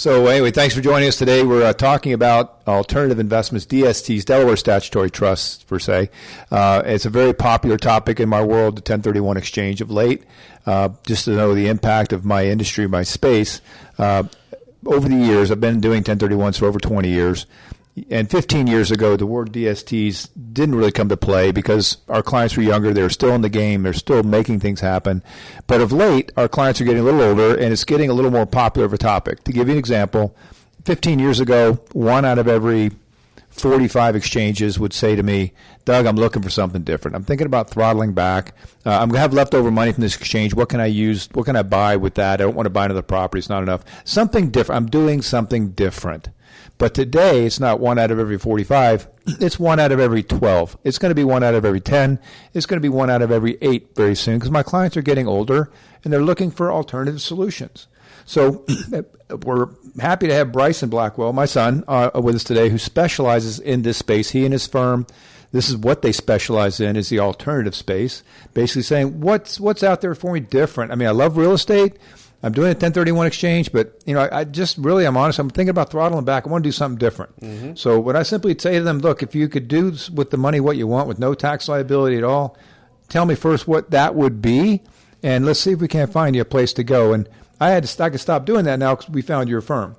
So anyway, thanks for joining us today. We're talking about alternative investments, DSTs, Delaware Statutory Trusts, per se. It's a very popular topic in my world, the 1031 exchange of late. Just to know the impact of my industry, my space. Over the years, I've been doing 1031s for over 20 years. And 15 years ago, the word DSTs didn't really come to play because our clients were younger. They were still in the game. They're still making things happen. But of late, our clients are getting a little older, and it's getting a little more popular of a topic. To give you an example, 15 years ago, 1 out of every 45 exchanges would say to me, Doug, I'm looking for something different. I'm thinking about throttling back. I'm going to have leftover money from this exchange. What can I use? What can I buy with that? I don't want to buy another property. It's not enough. Something different. I'm doing something different. But today, it's not 1 out of every 45. It's 1 out of every 12. It's going to be 1 out of every 10. It's going to be 1 out of every 8 very soon because my clients are getting older and they're looking for alternative solutions. So we're happy to have Bryson Blackwell, my son, with us today, who specializes in this space. He and his firm, this is what they specialize in, is the alternative space, basically saying, what's out there for me different? I mean, I love real estate. I'm doing a 1031 exchange, but I just really, I'm honest. I'm thinking about throttling back. I want to do something different. Mm-hmm. So what I simply say to them, look, if you could do with the money what you want with no tax liability at all, tell me first what that would be, and let's see if we can't find you a place to go. And I could stop doing that now because we found your firm.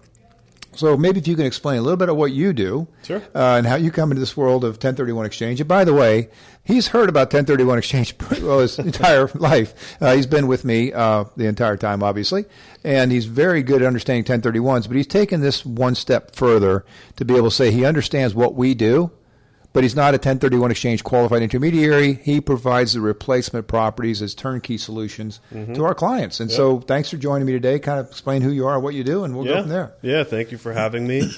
So maybe if you can explain a little bit of what you do, sure, and how you come into this world of 1031 exchange. And by the way, he's heard about 1031 exchange well his entire life. He's been with me the entire time, obviously, and he's very good at understanding 1031s. But he's taken this one step further to be able to say he understands what we do, but he's not a 1031 exchange qualified intermediary. He provides the replacement properties as turnkey solutions to our clients. And so thanks for joining me today. Kind of explain who you are, what you do, and we'll go from there. Yeah, thank you for having me.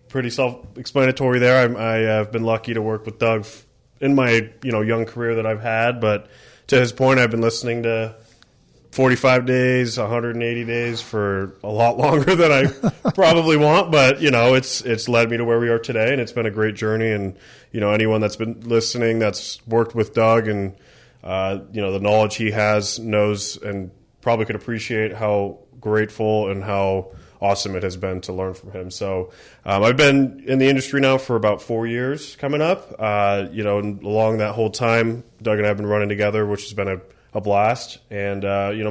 Pretty self-explanatory there. I have been lucky to work with Doug in my young career that I've had. But to his point, I've been listening to 45 days, 180 days for a lot longer than I probably want, but it's led me to where we are today, and it's been a great journey. And anyone that's been listening, that's worked with Doug, and the knowledge he has, knows, and probably could appreciate how grateful and how awesome it has been to learn from him. So I've been in the industry now for about 4 years coming up. And along that whole time, Doug and I have been running together, which has been a blast. And,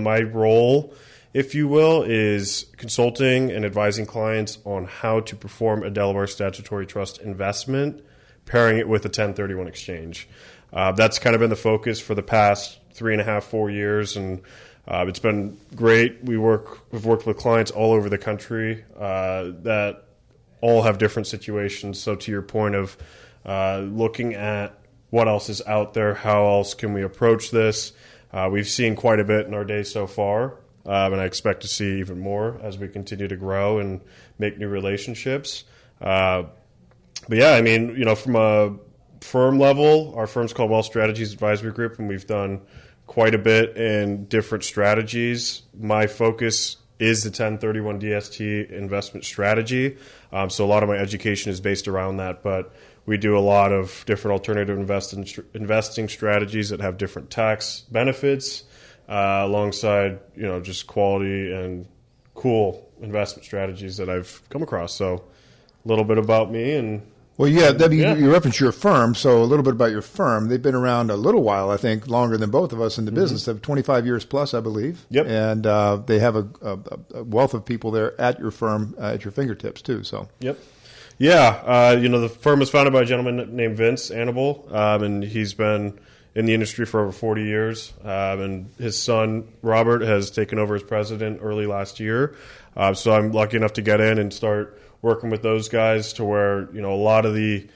my role, if you will, is consulting and advising clients on how to perform a Delaware Statutory Trust investment, pairing it with a 1031 exchange. That's kind of been the focus for the past 3.5, 4 years. And it's been great. We've worked with clients all over the country that all have different situations. So to your point of looking at what else is out there, how else can we approach this? We've seen quite a bit in our days so far, and I expect to see even more as we continue to grow and make new relationships. But yeah, from a firm level, our firm's called Wealth Strategies Advisory Group, and we've done quite a bit in different strategies. My focus is the 1031 DST investment strategy, so a lot of my education is based around that, but we do a lot of different alternative investing strategies that have different tax benefits alongside, just quality and cool investment strategies that I've come across. So a little bit about me. And well, you referenced your firm, so a little bit about your firm. They've been around a little while, I think, longer than both of us in the business. They have 25 years plus, I believe. Yep. And they have a wealth of people there at your firm, at your fingertips, too. So. Yep. Yeah, the firm was founded by a gentleman named Vince Annable, and he's been in the industry for over 40 years. And his son, Robert, has taken over as president early last year. So I'm lucky enough to get in and start working with those guys to where, a lot of the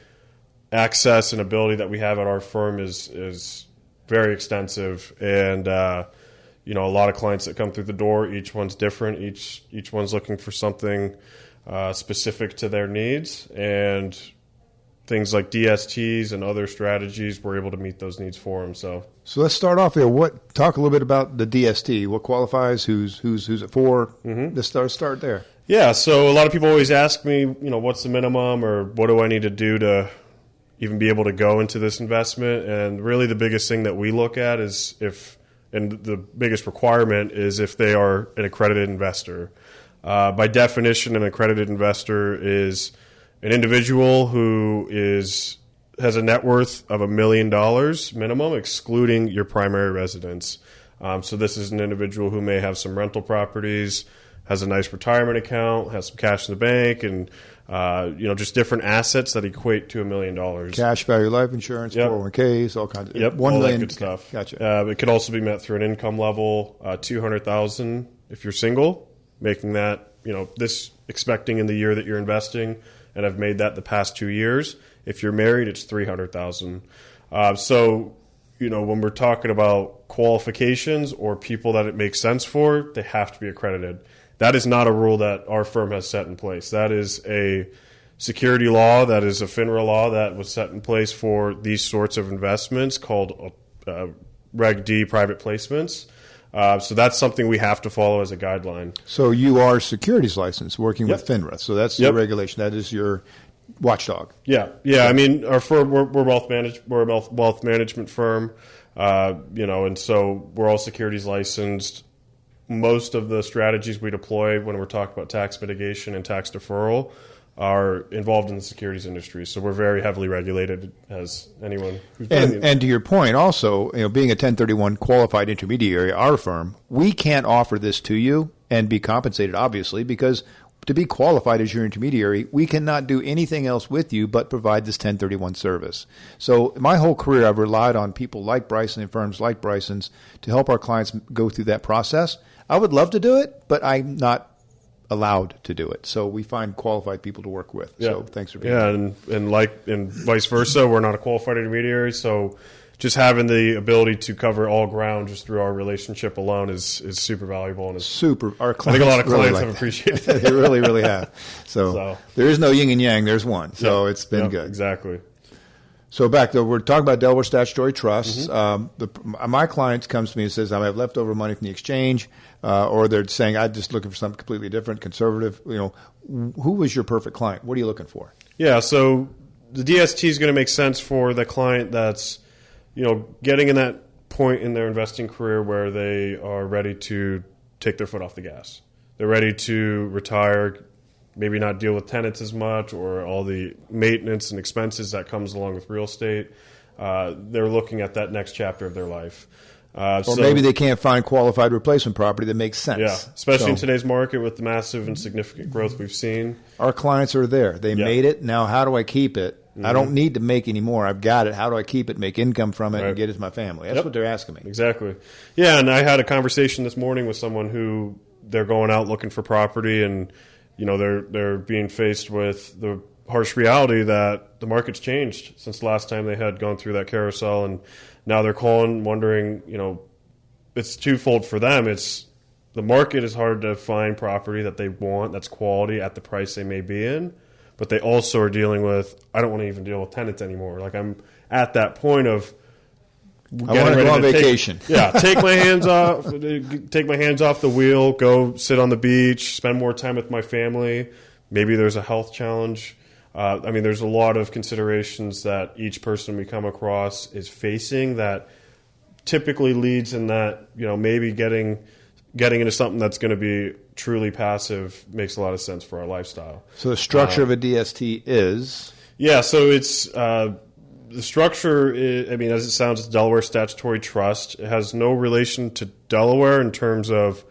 access and ability that we have at our firm is very extensive. And, a lot of clients that come through the door, each one's different. Each one's looking for something specific to their needs, and things like DSTs and other strategies, we're able to meet those needs for them. So let's start off here. Talk a little bit about the DST. What qualifies? Who's it for? Let's start there. Yeah. So a lot of people always ask me, what's the minimum, or what do I need to do to even be able to go into this investment? And really, the biggest thing that we look at is and the biggest requirement is if they are an accredited investor. By definition, an accredited investor is an individual who has a net worth of $1 million minimum, excluding your primary residence. So this is an individual who may have some rental properties, has a nice retirement account, has some cash in the bank, and just different assets that equate to $1 million. Cash value life insurance, 401ks, all kinds of all that good stuff. Gotcha. It could also be met through an income level, $200,000 if you're single, making that this expecting in the year that you're investing, and I've made that the past 2 years. If you're married, it's $300,000. So when we're talking about qualifications or people that it makes sense for, they have to be accredited. That is not a rule that our firm has set in place. That is a security law, that is a FINRA law that was set in place for these sorts of investments called Reg D private placements. So that's something we have to follow as a guideline. So you are securities licensed working with FINRA. So that's the regulation. That is your watchdog. Yeah. I mean, our firm, we're a wealth management firm, and so we're all securities licensed. Most of the strategies we deploy when we're talking about tax mitigation and tax deferral are involved in the securities industry. So we're very heavily regulated, as anyone who's been and to your point also, being a 1031 qualified intermediary, our firm, we can't offer this to you and be compensated, obviously, because to be qualified as your intermediary, we cannot do anything else with you but provide this 1031 service. So my whole career, I've relied on people like Bryson and firms like Bryson's to help our clients go through that process. I would love to do it, but I'm not allowed to do it. So we find qualified people to work with. Yeah. So thanks for being here. And vice versa, we're not a qualified intermediary, so just having the ability to cover all ground just through our relationship alone is super valuable. And super. Our clients, I think a lot of clients really have appreciated it. They really, really have. So there is no yin and yang. There's one. So it's been good. Exactly. So back to, we're talking about Delaware statutory trusts. My client comes to me and says, I have leftover money from the exchange, or they're saying, I'm just looking for something completely different, conservative. Who was your perfect client? What are you looking for? Yeah, so the DST is going to make sense for the client that's getting in that point in their investing career where they are ready to take their foot off the gas. They're ready to retire, maybe not deal with tenants as much or all the maintenance and expenses that comes along with real estate. They're looking at that next chapter of their life. Or maybe they can't find qualified replacement property that makes sense. Yeah, especially in today's market with the massive and significant growth we've seen. Our clients are there. They made it. Now how do I keep it? I don't need to make any more. I've got it. How do I keep it, make income from it, and get it to my family? That's what they're asking me. Exactly. Yeah, and I had a conversation this morning with someone who they're going out looking for property, and they're being faced with the harsh reality that the market's changed since the last time they had gone through that carousel, and now they're calling wondering, it's twofold for them. It's the market is hard to find property that they want that's quality at the price they may be in. But they also are dealing with, I don't want to even deal with tenants anymore. Like I'm at that point of I want to go on vacation. Take my hands off the wheel, go sit on the beach, spend more time with my family. Maybe there's a health challenge. There's a lot of considerations that each person we come across is facing that typically leads in that, maybe getting into something that's going to be truly passive makes a lot of sense for our lifestyle. So the structure of a DST is? Yeah, so it's the structure, as it sounds, it's Delaware statutory trust. It has no relation to Delaware in terms of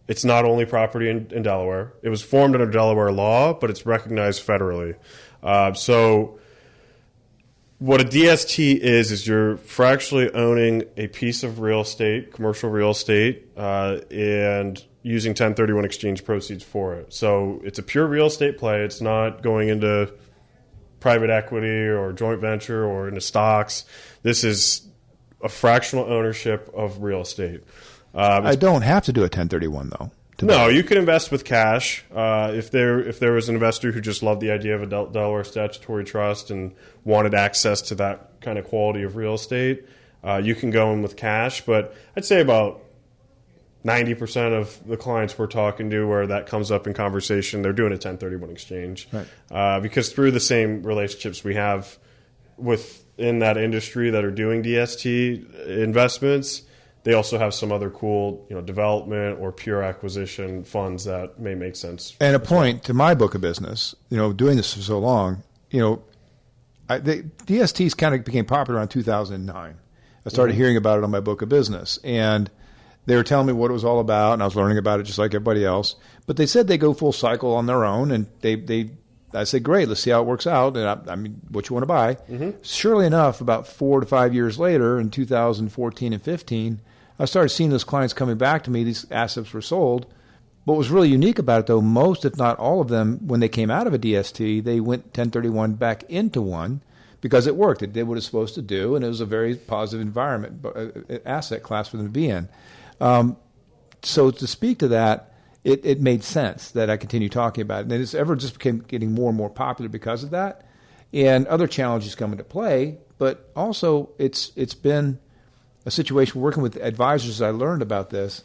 it's not only property in Delaware. It was formed under Delaware law, but it's recognized federally. So what a DST is you're fractionally owning a piece of real estate, commercial real estate, and using 1031 exchange proceeds for it. So it's a pure real estate play. It's not going into private equity or joint venture or into stocks. This is a fractional ownership of real estate. I don't have to do a 1031 though. No, you can invest with cash. If there was an investor who just loved the idea of a Delaware statutory trust and wanted access to that kind of quality of real estate, you can go in with cash. But I'd say about 90% of the clients we're talking to where that comes up in conversation, they're doing a 1031 exchange. Right. Because through the same relationships we have within that industry that are doing DST investments, they also have some other cool, development or pure acquisition funds that may make sense. And a point to my book of business, doing this for so long, the DSTs kind of became popular around 2009. I started hearing about it on my book of business, and they were telling me what it was all about, and I was learning about it just like everybody else. But they said they go full cycle on their own, and I said, great, let's see how it works out. And I mean, what you want to buy. Surely enough, about 4 to 5 years later, in 2014 and 15, I started seeing those clients coming back to me. These assets were sold. What was really unique about it, though, most, if not all of them, when they came out of a DST, they went 1031 back into one because it worked. It did what it's supposed to do, and it was a very positive environment, asset class for them to be in. So to speak to that, it made sense that I continue talking about it. And it's ever just became getting more and more popular because of that. And other challenges come into play, but also it's been a situation working with advisors as I learned about this.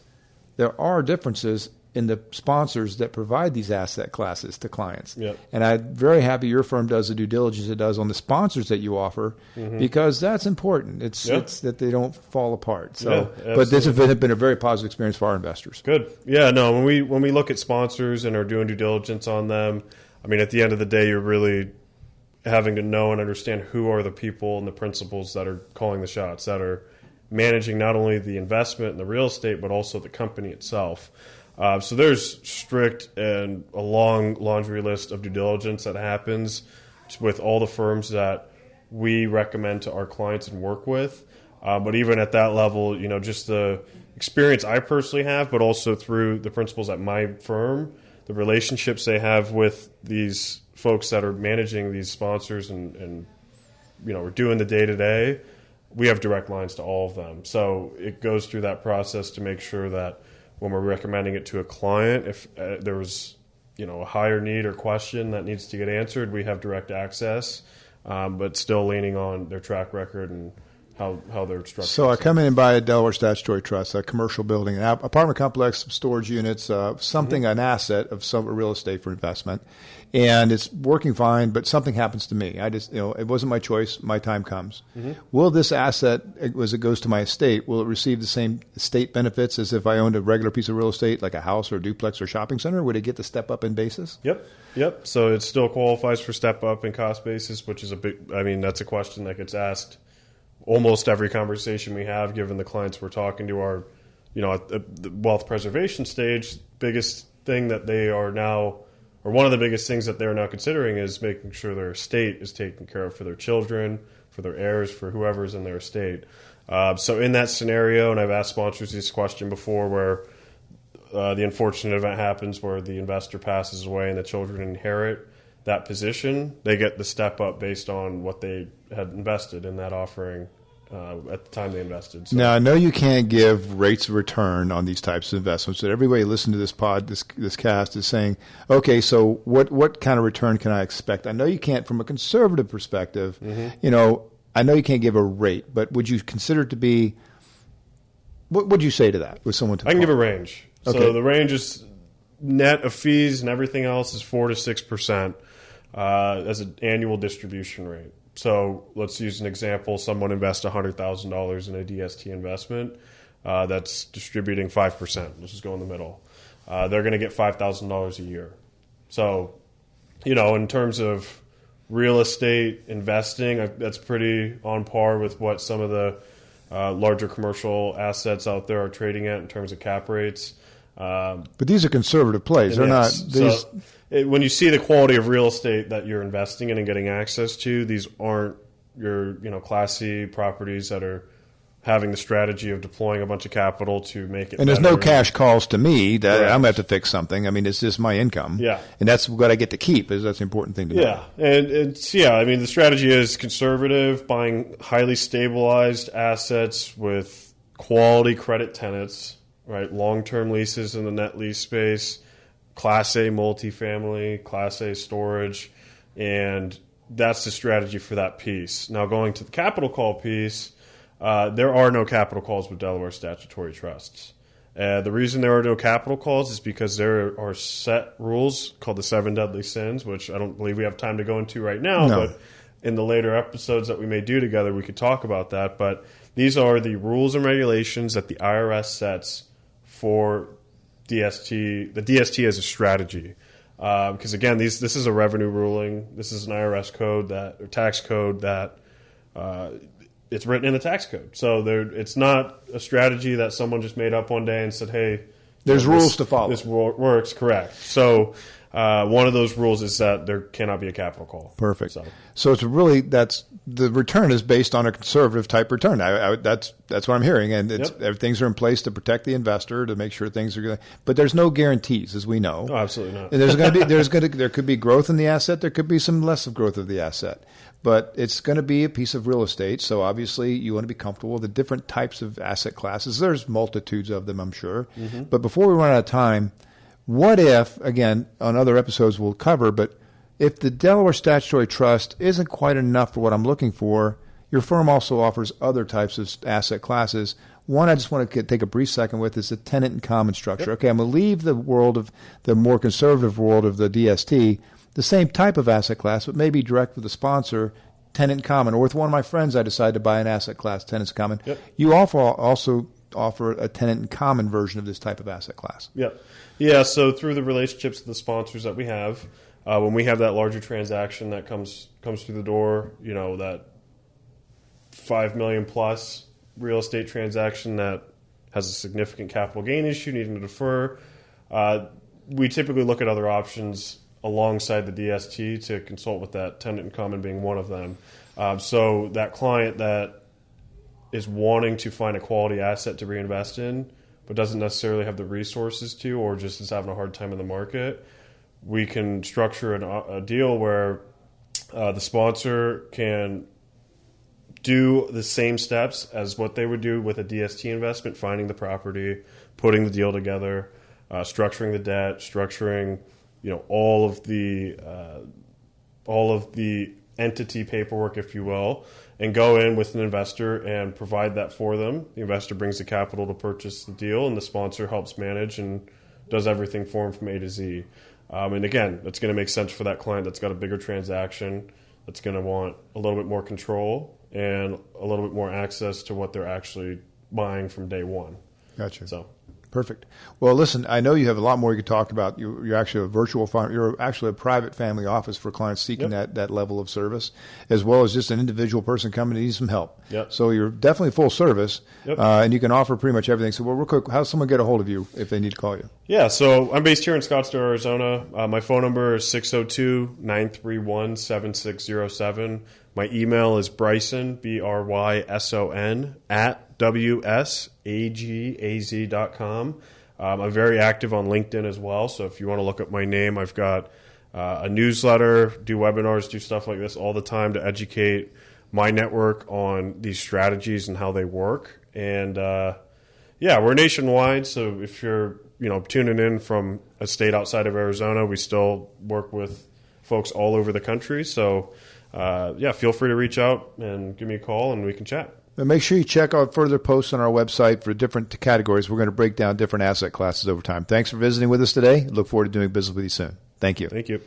There are differences in the sponsors that provide these asset classes to clients. Yep. And I'm very happy your firm does the due diligence it does on the sponsors that you offer because that's important. It's that they don't fall apart. So, but this has been a very positive experience for our investors. Good. Yeah, no, when we look at sponsors and are doing due diligence on them, I mean, at the end of the day, you're really having to know and understand who are the people and the principals that are calling the shots, that are managing not only the investment and the real estate, but also the company itself. So there's strict and a long laundry list of due diligence that happens with all the firms that we recommend to our clients and work with. But even at that level, just the experience I personally have, but also through the principals at my firm, the relationships they have with these folks that are managing these sponsors and we're doing the day-to-day, we have direct lines to all of them. So it goes through that process to make sure that when we're recommending it to a client, if there was a higher need or question that needs to get answered, we have direct access, but still leaning on their track record and how they're structured. So I come in and buy a Delaware statutory trust, a commercial building, an apartment complex, some storage units, something, an asset of some real estate for investment, and it's working fine, but something happens to me. I just, it wasn't my choice. My time comes. Will this asset, as it goes to my estate, will it receive the same estate benefits as if I owned a regular piece of real estate, like a house or a duplex or shopping center? Would it get the step up in basis? Yep. So it still qualifies for step up in cost basis, which is that's a question that gets asked almost every conversation we have, given the clients we're talking to are, at the wealth preservation stage, biggest thing that they are now, or one of the biggest things that they're now considering is making sure their estate is taken care of for their children, for their heirs, for whoever's in their estate. So in that scenario, and I've asked sponsors this question before, where the unfortunate event happens where the investor passes away and the children inherit that position, they get the step up based on what they had invested in that offering at the time they invested. So. Now, I know you can't give rates of return on these types of investments, but everybody listening to this cast is saying, okay, so what kind of return can I expect? I know you can't, from a conservative perspective, I know you can't give a rate, but would you consider it to be, what would you say to that with someone? I can give a range. Okay. So the range is net of fees and everything else is 4 to 6% as an annual distribution rate. So let's use an example. Someone invests $100,000 in a DST investment that's distributing 5%. Let's just go in the middle. They're going to get $5,000 a year. So, in terms of real estate investing, that's pretty on par with what some of the larger commercial assets out there are trading at in terms of cap rates. But these are conservative plays. They're not. These... When you see the quality of real estate that you're investing in and getting access to, these aren't your Class C properties that are having the strategy of deploying a bunch of capital to make it. And there's no cash calls to me that I'm going to have to fix something. I mean, it's just my income. Yeah, and that's what I get to keep. That's the important thing to know. Yeah, and the strategy is conservative, buying highly stabilized assets with quality credit tenants. Right, long-term leases in the net lease space, Class A multifamily, Class A storage, and that's the strategy for that piece. Now, going to the capital call piece, there are no capital calls with Delaware statutory trusts. The reason there are no capital calls is because there are set rules called the 7 deadly sins, which I don't believe we have time to go into right now, but in the later episodes that we may do together, we could talk about that. But These are the rules and regulations that the IRS sets for DST, the DST as a strategy. Because again, this is a revenue ruling. This is an IRS code or tax code that it's written in the tax code. So it's not a strategy that someone just made up one day and said, "Hey, there's rules to follow." This works, correct. So one of those rules is that there cannot be a capital call. Perfect. So it's really the return is based on a conservative type return. That's what I'm hearing, and things are in place to protect the investor to make sure things are good. But there's no guarantees, as we know. Oh, absolutely not. And there could be growth in the asset. There could be some less of growth of the asset. But it's going to be a piece of real estate, so obviously you want to be comfortable with the different types of asset classes. There's multitudes of them, I'm sure. Mm-hmm. But before we run out of time, what if, again, on other episodes we'll cover, but if the Delaware Statutory Trust isn't quite enough for what I'm looking for, your firm also offers other types of asset classes. One I just want to take a brief second with is the tenant in common structure. Yep. Okay, I'm going to leave the more conservative world of the DST, the same type of asset class, but maybe direct with the sponsor, tenant in common. Or with one of my friends, I decided to buy an asset class, tenants in common. Yep. You also offer a tenant in common version of this type of asset class. Yeah, so through the relationships with the sponsors that we have, when we have that larger transaction that comes through the door, that $5 million plus real estate transaction that has a significant capital gain issue needing to defer, we typically look at other options alongside the DST to consult with that tenant in common being one of them. So that client that is wanting to find a quality asset to reinvest in but doesn't necessarily have the resources to, or just is having a hard time in the market, we can structure a deal where the sponsor can do the same steps as what they would do with a DST investment, finding the property, putting the deal together, structuring the debt, structuring all of the entity paperwork, if you will, and go in with an investor and provide that for them. The investor brings the capital to purchase the deal, and the sponsor helps manage and does everything for them from A to Z. And again, it's going to make sense for that client that's got a bigger transaction, that's going to want a little bit more control and a little bit more access to what they're actually buying from day one. Gotcha. So. Perfect. Well, listen, I know you have a lot more you could talk about. You're actually you're actually a private family office for clients seeking that level of service, as well as just an individual person coming to need some help. Yep. So you're definitely full service, and you can offer pretty much everything. So real quick, how does someone get a hold of you if they need to call you? Yeah, so I'm based here in Scottsdale, Arizona. My phone number is 602-931-7607. My email is Bryson, Bryson, at WSAGAZ.com. I'm very active on LinkedIn as well, so if you want to look up my name, I've got a newsletter, do webinars, do stuff like this all the time to educate my network on these strategies and how they work. And we're nationwide, so if you're tuning in from a state outside of Arizona, we still work with folks all over the country. So feel free to reach out and give me a call and we can chat. And make sure you check out further posts on our website for different categories. We're going to break down different asset classes over time. Thanks for visiting with us today. Look forward to doing business with you soon. Thank you. Thank you.